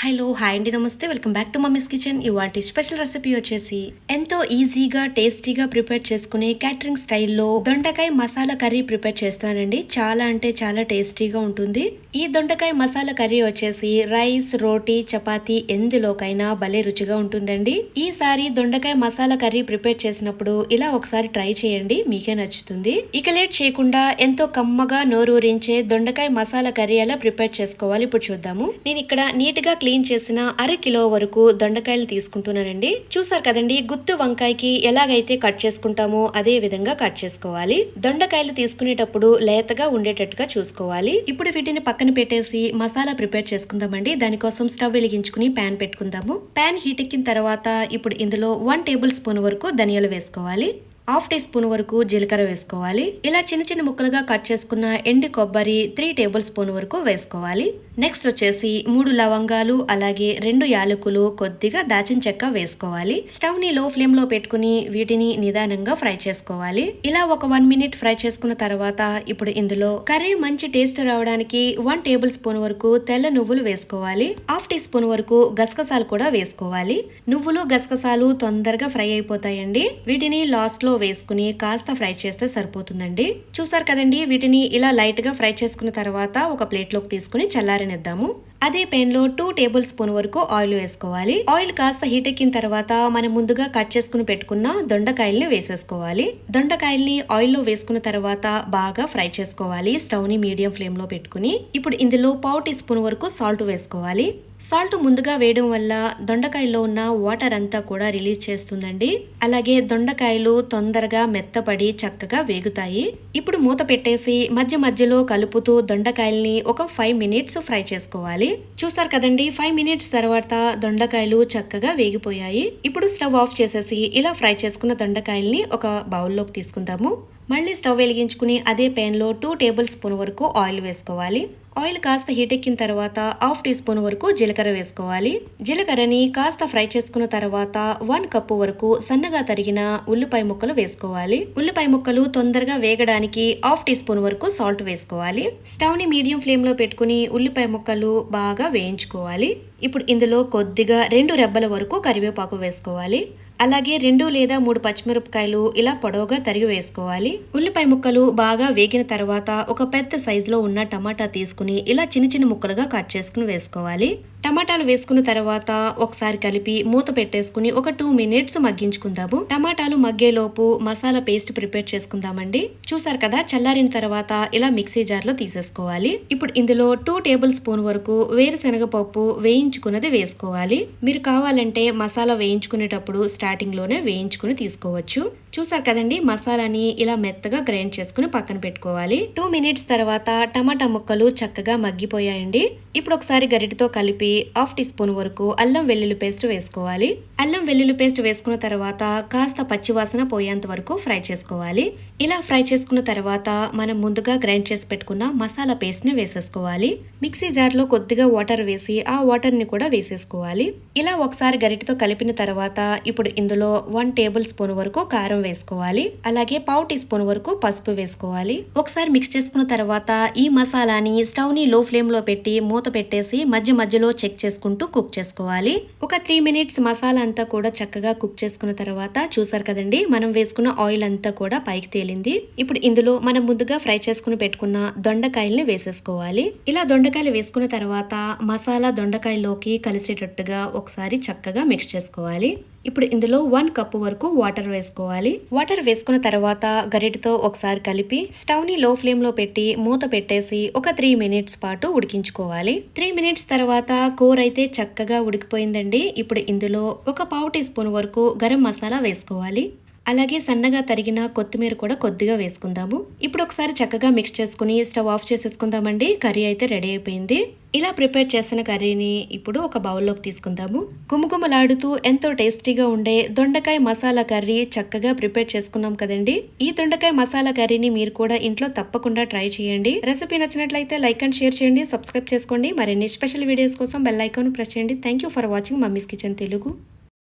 Hello hi అండి, నమస్తే. Welcome back to mummies kitchen. ఇవాటి స్పెషల్ రెసిపీ వచ్చేసి ఎంతో ఈజీగా టేస్టీగా ప్రిపేర్ చేసుకునే క్యాటరింగ్ స్టైల్లో దొండకాయ మసాలా కర్రీ ప్రిపేర్ చేస్తానండి. చాలా అంటే చాలా టేస్టీగా ఉంటుంది. ఈ దొండకాయ మసాలా కర్రీ వచ్చేసి రైస్, రోటీ, చపాతీ ఎందులోకైనా భలే రుచిగా ఉంటుందండి. ఈసారి దొండకాయ మసాలా కర్రీ ప్రిపేర్ చేసినప్పుడు ఇలా ఒకసారి ట్రై చేయండి, మీకే నచ్చుతుంది. ఇక లేట్ చేయకుండా ఎంతో కమ్మగా నోరూరించే దొండకాయ మసాలా కర్రీ ఎలా ప్రిపేర్ చేసుకోవాలి ఇప్పుడు చూద్దాము. నేను ఇక్కడ నీట్ గా క్లీన్ చేసిన 1/2 కిలో వరకు దొండకాయలు తీసుకుంటున్నానండి. చూసారు కదండి, గుత్తు వంకాయకి ఎలాగైతే కట్ చేసుకుంటామో అదే విధంగా కట్ చేసుకోవాలి. దొండకాయలు తీసుకునేటప్పుడు లేతగా ఉండేటట్టుగా చూసుకోవాలి. ఇప్పుడు వీటిని పక్కన పెట్టేసి మసాలా ప్రిపేర్ చేసుకుందామండి. దానికోసం స్టవ్ వెలిగించుకుని ప్యాన్ పెట్టుకుందాము. ప్యాన్ హీట్ ఎక్కిన తర్వాత ఇప్పుడు ఇందులో 1 టేబుల్ స్పూన్ వరకు ధనియాలు వేసుకోవాలి. 1/2 టీ స్పూన్ వరకు జీలకర్ర వేసుకోవాలి. ఇలా చిన్న చిన్న ముక్కలుగా కట్ చేసుకున్న ఎండు కొబ్బరి 3 టేబుల్ స్పూన్ వరకు వేసుకోవాలి. నెక్స్ట్ వచ్చేసి 3 లవంగాలు, అలాగే 2 యాలకులు, కొద్దిగా దాచిన చెక్క వేసుకోవాలి. స్టవ్ ని లో ఫ్లేమ్ లో పెట్టుకుని వీటిని నిదానంగా ఫ్రై చేసుకోవాలి. ఇలా ఒక 1 మినిట్ ఫ్రై చేసుకున్న తర్వాత ఇప్పుడు ఇందులో కర్రీ మంచి టేస్ట్ రావడానికి 1 టేబుల్ స్పూన్ వరకు తెల్ల నువ్వులు వేసుకోవాలి. 1/2 టీ స్పూన్ వరకు గసగసాలు కూడా వేసుకోవాలి. నువ్వులు గసగసాలు తొందరగా ఫ్రై అయిపోతాయండి. వీటిని లాస్ట్ లో వేసుకుని కాస్త ఫ్రై చేస్తే సరిపోతుందండి. చూసారు కదండి, వీటిని ఇలా లైట్ గా ఫ్రై చేసుకున్న తర్వాత ఒక ప్లేట్ లోకి తీసుకుని చల్లారనిద్దాము. అదే పెన్ లో 2 టేబుల్ స్పూన్ వరకు ఆయిల్ వేసుకోవాలి. ఆయిల్ కాస్త హీట్ ఎక్కిన తర్వాత మనం ముందుగా కట్ చేసుకుని పెట్టుకున్న దొండకాయల్ని వేసేసుకోవాలి. దొండకాయల్ని ఆయిల్ లో వేసుకున్న తర్వాత బాగా ఫ్రై చేసుకోవాలి. స్టవ్ ని మీడియం ఫ్లేమ్ లో పెట్టుకుని ఇప్పుడు ఇందులో 1/2 టీ స్పూన్ వరకు సాల్ట్ వేసుకోవాలి. సాల్ట్ ముందుగా వేయడం వల్ల దొండకాయలో ఉన్న వాటర్ అంతా కూడా రిలీజ్ చేస్తుందండి. అలాగే దొండకాయలు తొందరగా మెత్తపడి చక్కగా వేగుతాయి. ఇప్పుడు మూత పెట్టేసి మధ్య మధ్యలో కలుపుతూ దొండకాయల్ని ఒక 5 మినిట్స్ ఫ్రై చేసుకోవాలి. చూసారు కదండి, 5 మినిట్స్ తర్వాత దొండకాయలు చక్కగా వేగిపోయాయి. ఇప్పుడు స్టవ్ ఆఫ్ చేసేసి ఇలా ఫ్రై చేసుకున్న దొండకాయల్ని ఒక బౌల్లోకి తీసుకుందాము. మళ్ళీ స్టవ్ వెలిగించుకుని అదే ప్యాన్ లో 2 టేబుల్ స్పూన్ వరకు ఆయిల్ వేసుకోవాలి. ఆయిల్ కాస్త హీట్ ఎక్కిన తర్వాత 1/2 టీ స్పూన్ వరకు జీలకర్ర వేసుకోవాలి. జీలకర్రని కాస్త ఫ్రై చేసుకున్న తర్వాత 1 కప్పు వరకు సన్నగా తరిగిన ఉల్లిపాయ ముక్కలు వేసుకోవాలి. ఉల్లిపాయ ముక్కలు తొందరగా వేగడానికి 1/2 టీ స్పూన్ వరకు సాల్ట్ వేసుకోవాలి. స్టవ్ ని మీడియం ఫ్లేమ్ లో పెట్టుకుని ఉల్లిపాయ ముక్కలు బాగా వేయించుకోవాలి. ఇప్పుడు ఇందులో కొద్దిగా 2 రెబ్బల వరకు కరివేపాకు వేసుకోవాలి. అలాగే 2 లేదా 3 పచ్చిమిరపకాయలు ఇలా పొడవుగా తరిగి వేసుకోవాలి. ఉల్లిపాయ ముక్కలు బాగా వేగిన తర్వాత ఒక పెద్ద సైజులో ఉన్న టమాటా తీసుకుని ఇలా చిన్న చిన్న ముక్కలుగా కట్ చేసుకుని వేసుకోవాలి. టమాటాలు వేసుకున్న తర్వాత ఒకసారి కలిపి మూత పెట్టేసుకుని ఒక 2 మినిట్స్ మగ్గించుకుందాము. టమాటాలు మగ్గేలోపు మసాలా పేస్ట్ ప్రిపేర్ చేసుకుందామండి. చూసారు కదా, చల్లారిన తర్వాత ఇలా మిక్సీ జార్ లో తీసేసుకోవాలి. ఇప్పుడు ఇందులో 2 టేబుల్ స్పూన్ వరకు వేరుశనగ పప్పు వేయించుకున్నది వేసుకోవాలి. మీరు కావాలంటే మసాలా వేయించుకునేటప్పుడు స్టార్టింగ్ లోనే వేయించుకుని తీసుకోవచ్చు. చూసారు కదండి, మసాలాని ఇలా మెత్తగా గ్రైండ్ చేసుకుని పక్కన పెట్టుకోవాలి. 2 మినిట్స్ తర్వాత టమాటా ముక్కలు చక్కగా మగ్గిపోయాయండి. ఇప్పుడు ఒకసారి గరిటతో కలిపి 1/2 టీ స్పూన్ వరకు అల్లం వెల్లుల్లి పేస్ట్ వేసుకోవాలి. అల్లం వెల్లుల్లి పేస్ట్ వేసుకున్న తర్వాత కాస్త పచ్చివాసన పోయేంత వరకు ఫ్రై చేసుకోవాలి. ఇలా ఫ్రై చేసుకున్న తర్వాత మనం ముందుగా గ్రైండ్ చేసి పెట్టుకున్న మసాలా పేస్ట్ ని వేసేసుకోవాలి. మిక్సీ జార్ లో కొద్దిగా వాటర్ వేసి ఆ వాటర్ ని కూడా వేసేసుకోవాలి. ఇలా ఒకసారి గరిటతో కలిపిన తర్వాత ఇప్పుడు ఇందులో 1 టేబుల్ స్పూన్ వరకు కారం వేసుకోవాలి. అలాగే 1/2 టీ స్పూన్ వరకు పసుపు వేసుకోవాలి. ఒకసారి మిక్స్ చేసుకున్న తర్వాత ఈ మసాలాని స్టవ్ ని లో ఫ్లేమ్ లో పెట్టి మూత పెట్టేసి మధ్య మధ్యలో చెక్ చేసుకుంటూ కుక్ చేసుకోవాలి. ఒక 3 మినిట్స్ మసాలా అంతా కూడా చక్కగా కుక్ చేసుకున్న తర్వాత చూసారు కదండి, మనం వేసుకున్న ఆయిల్ అంతా కూడా పైకి తేలింది. ఇప్పుడు ఇందులో మనం ముందుగా ఫ్రై చేసుకుని పెట్టుకున్న దొండకాయల్ని వేసేసుకోవాలి. ఇలా దొండకాయలు వేసుకున్న తర్వాత మసాలా దొండకాయలోకి కలిసేటట్టుగా ఒకసారి చక్కగా మిక్స్ చేసుకోవాలి. ఇప్పుడు ఇందులో 1 కప్పు వరకు వాటర్ వేసుకోవాలి. వాటర్ వేసుకున్న తర్వాత గరిటతో ఒకసారి కలిపి స్టవ్ ని లో ఫ్లేమ్ లో పెట్టి మూత పెట్టేసి ఒక 3 మినిట్స్ పాటు ఉడికించుకోవాలి. 3 మినిట్స్ తర్వాత కూర అయితే చక్కగా ఉడికిపోయిందండి. ఇప్పుడు ఇందులో ఒక 1/2 టీ స్పూన్ వరకు గరం మసాలా వేసుకోవాలి. అలాగే సన్నగా తరిగిన కొత్తిమీర కూడా కొద్దిగా వేసుకుందాము. ఇప్పుడు ఒకసారి చక్కగా మిక్స్ చేసుకుని స్టవ్ ఆఫ్ చేసేసుకుందామండి. కర్రీ అయితే రెడీ అయిపోయింది. ఇలా ప్రిపేర్ చేసిన కర్రీని ఇప్పుడు ఒక బౌల్లోకి తీసుకుందాము. గుమగుమలాడుతూ ఎంతో టేస్టీగా ఉండే దొండకాయ మసాలా కర్రీ చక్కగా ప్రిపేర్ చేసుకున్నాం కదండి. ఈ దొండకాయ మసాలా కర్రీని మీరు కూడా ఇంట్లో తప్పకుండా ట్రై చేయండి. రెసిపీ నచ్చినట్లయితే లైక్ అండ్ షేర్ చేయండి, సబ్స్క్రైబ్ చేసుకోండి. మరిన్ని స్పెషల్ వీడియోస్ కోసం బెల్ ఐకాన్ ప్రెస్ చేయండి. Thank you for watching mummies kitchen Telugu.